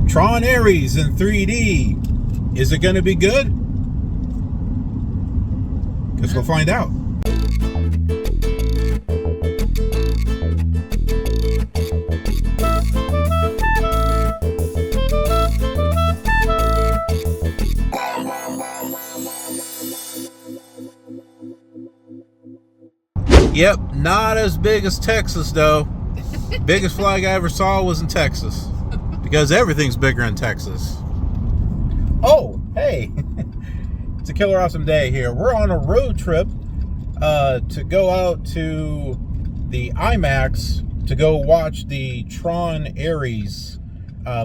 Tron ARES in 3D. Is it going to be good? Guess we'll find out. Yep, not as big as Texas though. Biggest flag I ever saw was in Texas. Because everything's bigger in Texas. Oh, hey. It's a KILR Awesome day here. We're on a road trip to go out to the IMAX to go watch the Tron ARES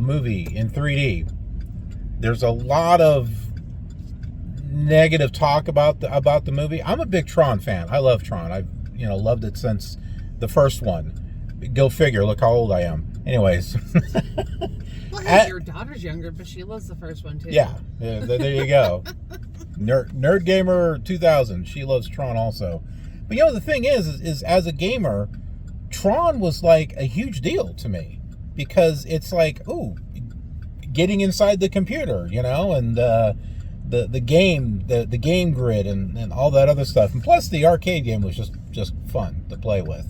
movie in 3D. There's a lot of negative talk about the movie. I'm a big Tron fan. I love Tron. I've loved it since the first one. Go figure. Look how old I am. Anyways. Well, hey, your daughter's younger, but she loves the first one too. Yeah, there you go. Nerd Gamer 2000. She loves Tron also. But the thing is as a gamer, Tron was like a huge deal to me because it's like, ooh, getting inside the computer, and the game grid and all that other stuff, and plus the arcade game was just fun to play with.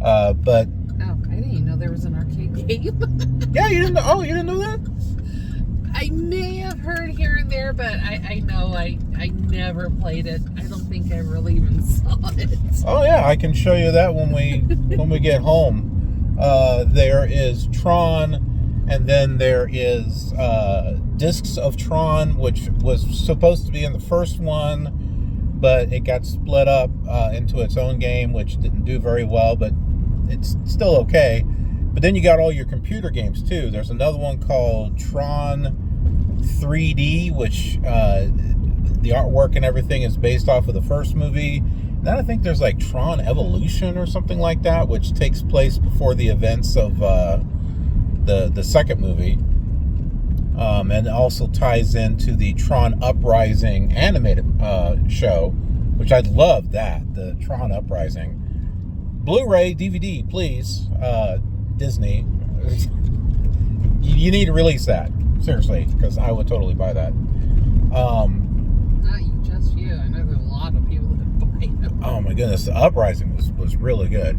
But oh, I didn't even know there was an arcade game. Yeah, you didn't know? Oh, you didn't know that? I may have heard here and there, but I know I never played it. I don't think I really even saw it. Oh yeah, I can show you that when we get home. There is Tron, and then there is Discs of Tron, which was supposed to be in the first one, but it got split up into its own game, which didn't do very well, but it's still okay. But then you got all your computer games too. There's another one called Tron 3D, which the artwork and everything is based off of the first movie. And then I think there's like Tron Evolution or something like that, which takes place before the events of the second movie. And also ties into the Tron Uprising animated show, which I love that, the Tron Uprising. Blu-ray, DVD, please. Disney. You need to release that. Seriously, because I would totally buy that. Not just you. I know there's a lot of people that buy them. Oh my goodness, the Uprising was really good.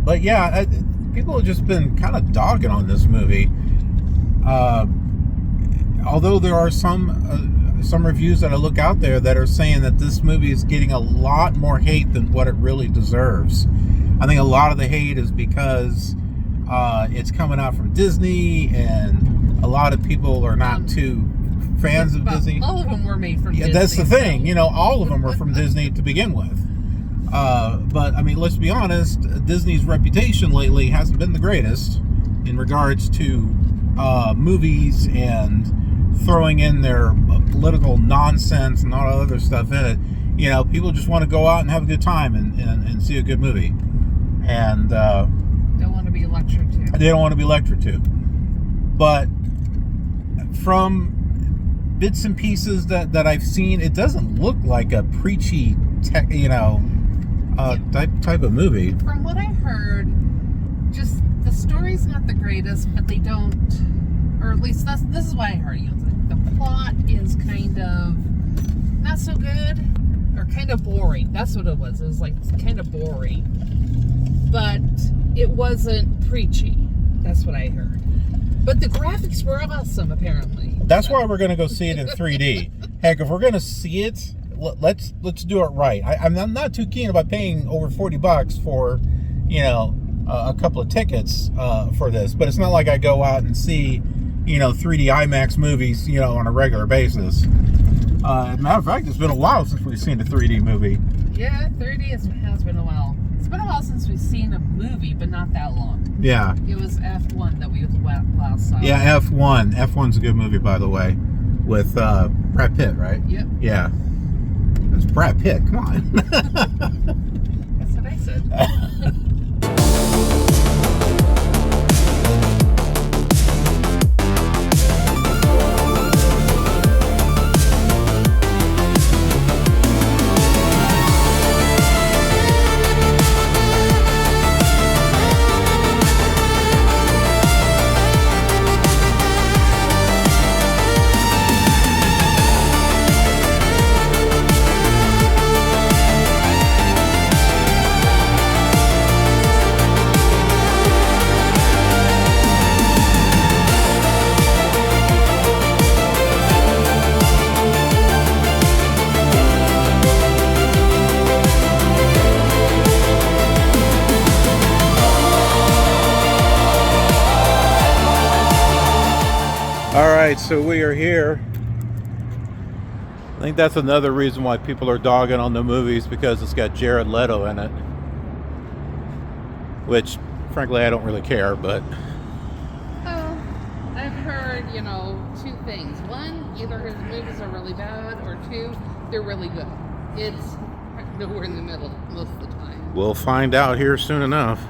But yeah, people have just been kind of dogging on this movie. Although there are some reviews that I look out there that are saying that this movie is getting a lot more hate than what it really deserves. I think a lot of the hate is because it's coming out from Disney, and a lot of people are not too fans of Disney. All of them were made from Disney. That's the thing, all of them were from Disney to begin with. But I mean, let's be honest, Disney's reputation lately hasn't been the greatest in regards to movies and throwing in their political nonsense and all that other stuff in it. People just want to go out and have a good time and see a good movie. And don't want to be lectured to. They don't want to be lectured to. But from bits and pieces that I've seen, it doesn't look like a preachy, type of movie. From what I heard, just the story's not the greatest, but they don't, or at least this is what I heard. The plot is kind of not so good, or kind of boring. That's what it was. It was like kind of boring, but it wasn't preachy. That's what I heard. But the graphics were awesome, apparently. That's why we're going to go see it in 3D. Heck, if we're going to see it, let's do it right. I'm not too keen about paying over $40 for, a couple of tickets for this. But it's not like I go out and see, 3D IMAX movies, on a regular basis. As a matter of fact, it's been a while since we've seen a 3D movie. Yeah, 3D has been a while. It's been a while since we've seen a movie, but not that long. Yeah. It was F1 that we last saw. Yeah, F1. F1's a good movie, by the way, with Brad Pitt, right? Yep. Yeah. It's Brad Pitt. Come on. That's what I said. right, so we are here. I think that's another reason why people are dogging on the movies, because it's got Jared Leto in it. Which, frankly, I don't really care, but... Well, I've heard, you know, two things. One, either his movies are really bad, or two, they're really good. It's nowhere in the middle most of the time. We'll find out here soon enough.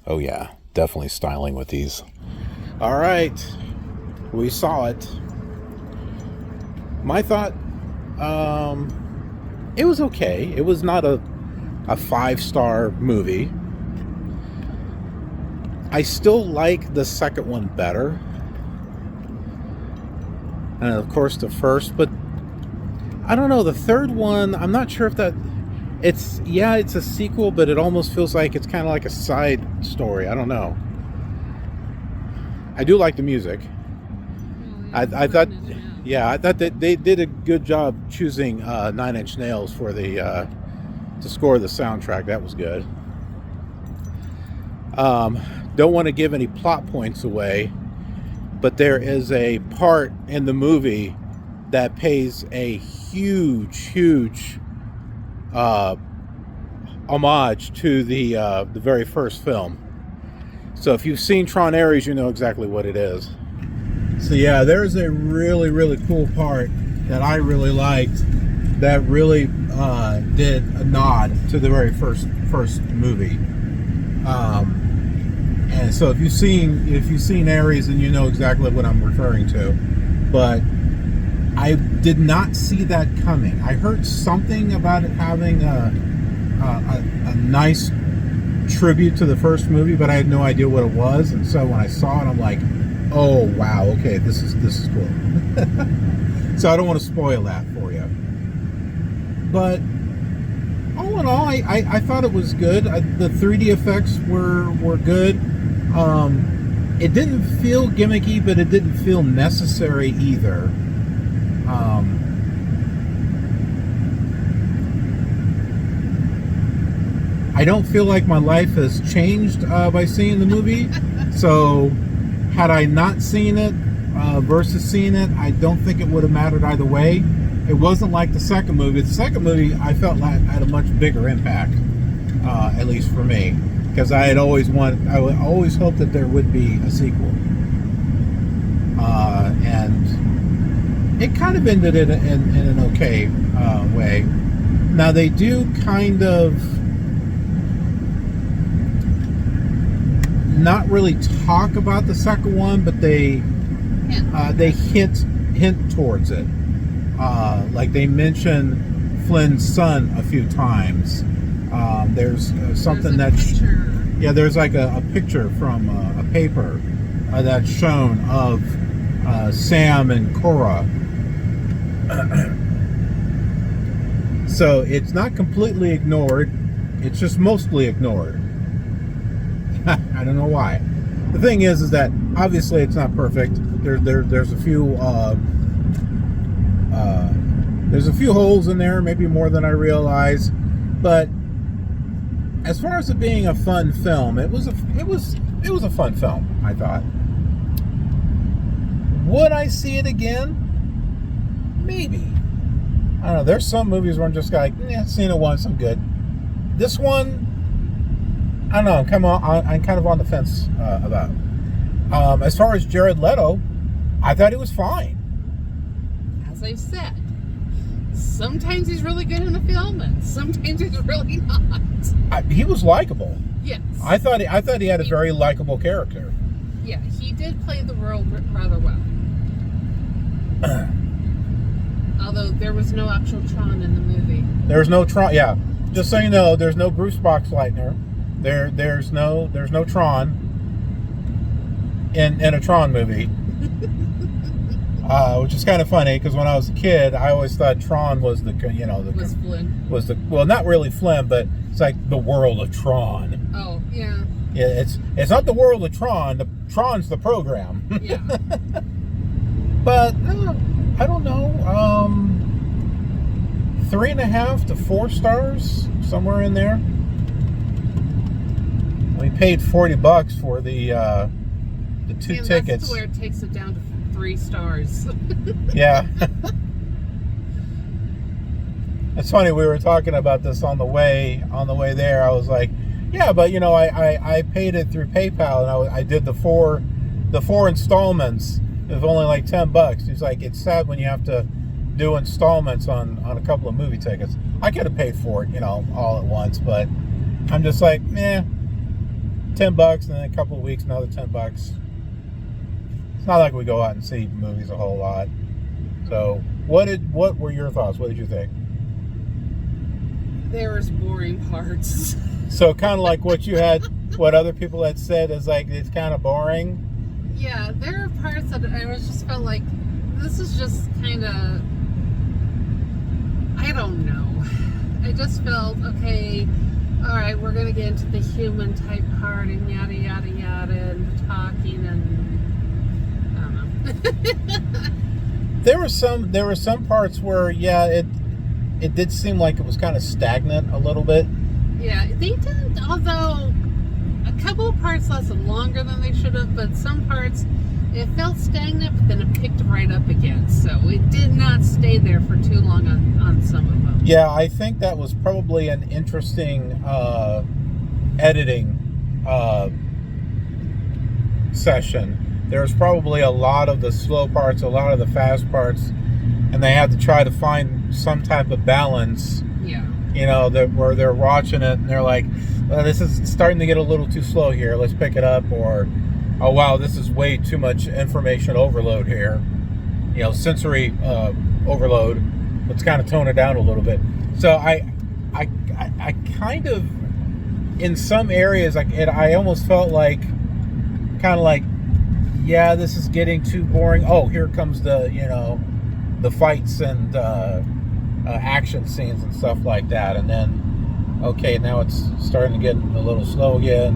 Oh yeah, definitely styling with these. All right, we saw it. My thought, it was okay. It was not a 5-star movie. I still like the second one better. And of course the first, but I don't know, the third one, I'm not sure if that... It's a sequel, but it almost feels like it's kind of like a side story. I don't know. I do like the music. I thought that they did a good job choosing 9 Inch Nails for the to score the soundtrack. That was good. Don't want to give any plot points away, but there is a part in the movie that pays a huge homage to the very first film. So if you've seen Tron ARES, you know exactly what it is. So yeah, there's a really cool part that I really liked that really did a nod to the very first movie. And so if you've seen ARES, then you know exactly what I'm referring to. But I did not see that coming. I heard something about it having a nice tribute to the first movie, but I had no idea what it was. And so when I saw it, I'm like, oh wow, okay, this is cool. So I don't want to spoil that for you. But all in all, I thought it was good. The 3D effects were good. It didn't feel gimmicky, but it didn't feel necessary either. I don't feel like my life has changed by seeing the movie. So had I not seen it versus seeing it, I don't think it would have mattered either way. It wasn't like the second movie. The second movie, I felt like had a much bigger impact, at least for me, because I always hoped that there would be a sequel, and it kind of ended in an okay way. Now they do kind of not really talk about the second one, but they hint towards it. Like they mention Flynn's son a few times. There's something there's like a picture from a paper that's shown of Sam and Cora. So it's not completely ignored, it's just mostly ignored. I don't know why. The thing is that obviously it's not perfect. There's a few holes in there, maybe more than I realize. But as far as it being a fun film, it was a fun film, I thought. Would I see it again? Maybe. I don't know. There's some movies where I'm just like, seen it once, I'm good. This one, I don't know. I'm kind of on the fence about. As far as Jared Leto, I thought he was fine. As I said, sometimes he's really good in a film, and sometimes he's really not. He was likable. Yes. I thought he had a very likable character. Yeah, he did play the role rather well. Although there was no actual Tron in the movie. There's no Tron. Yeah, just so you know, there's no Bruce Boxleitner. There's no Tron in a Tron movie. Which is kind of funny because when I was a kid, I always thought Tron was the Was Flynn. was the well, not really Flynn, but it's like the world of Tron. Oh, yeah. Yeah, it's not the world of Tron. Tron's the program. Yeah. But I don't know. 3.5 to 4 stars, somewhere in there. We paid $40 for the 2 tickets. That's where it takes it down to 3 stars. Yeah. It's funny, we were talking about this on the way there. I was like, yeah, but I paid it through PayPal, and I did the four installments of only like $10. He's like, it's sad when you have to do installments on a couple of movie tickets. I could have paid for it, all at once, but I'm just like, $10, and then a couple of weeks, another $10. It's not like we go out and see movies a whole lot. So, what were your thoughts? What did you think? There was boring parts. So, kind of like what other people had said is like it's kind of boring. Yeah, there are parts that I just felt like this is just kind of, I don't know. I just felt, okay, all right, we're going to get into the human type part and yada, yada, yada, and the talking and I don't know. There were some parts where, yeah, it did seem like it was kind of stagnant a little bit. Yeah, they didn't, although a couple of parts lasted longer than they should have, but some parts, it felt stagnant, but then it picked right up again. So it did not stay there for too long on some of them. Yeah, I think that was probably an interesting editing session. There's probably a lot of the slow parts, a lot of the fast parts, and they had to try to find some type of balance. Yeah. Where they're watching it and they're like, this is starting to get a little too slow here. Let's pick it up. Or, oh wow, this is way too much information overload here. Sensory overload. Let's kind of tone it down a little bit. So I kind of, in some areas, I almost felt like, kind of like, yeah, this is getting too boring. Oh, here comes the fights and action scenes and stuff like that, and then okay, now it's starting to get a little slow again.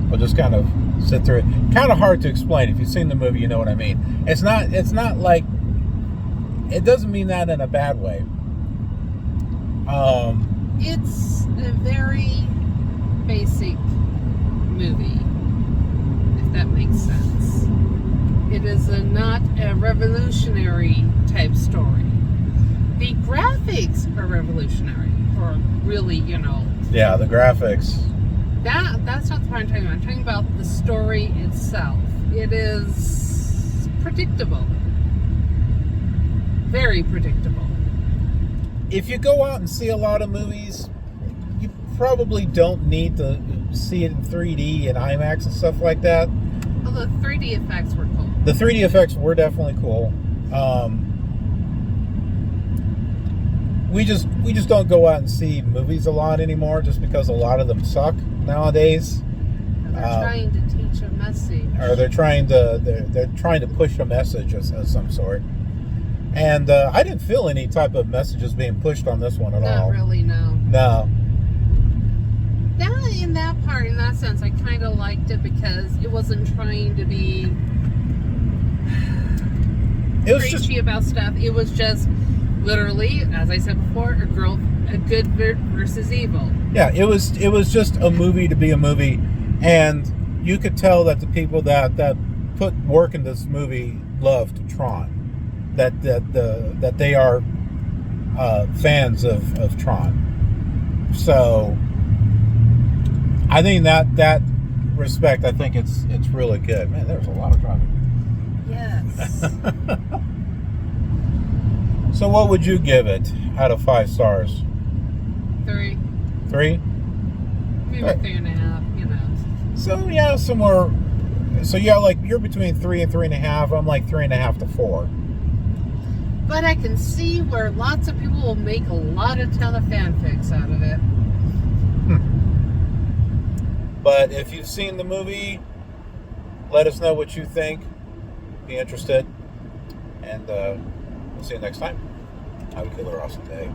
We'll just kind of sit through it. Kind of hard to explain. If you've seen the movie, you know what I mean. It's not like, it doesn't mean that in a bad way. It's a very basic movie, if that makes sense. It is not a revolutionary type story. The graphics are revolutionary, or really, Yeah, the graphics. That's not the part I'm talking about. I'm talking about the story itself. It is predictable. Very predictable. If you go out and see a lot of movies, you probably don't need to see it in 3D and IMAX and stuff like that. Although 3D effects were cool. The 3D effects were definitely cool. We just don't go out and see movies a lot anymore, just because a lot of them suck nowadays. And they're trying to teach a message. Or they're trying to push a message of some sort. And I didn't feel any type of messages being pushed on this one at all. Not really, no. No. In that sense, I kind of liked it because it wasn't trying to be preachy about stuff. It was just literally, as I said before, a good versus evil. Yeah, it was just a movie to be a movie, and you could tell that the people that put work in this movie loved Tron. That they are fans of Tron. So I think that respect, I think it's really good. Man, there's a lot of traffic. Yes. So what would you give it out of 5 stars? 3. 3? Maybe 3.5, So yeah, somewhere. So yeah, like you're between 3 and 3.5. I'm like 3.5 to 4. But I can see where lots of people will make a lot of fanfics out of it. But if you've seen the movie, let us know what you think. Be interested. and we'll see you next time. Have a killer awesome day.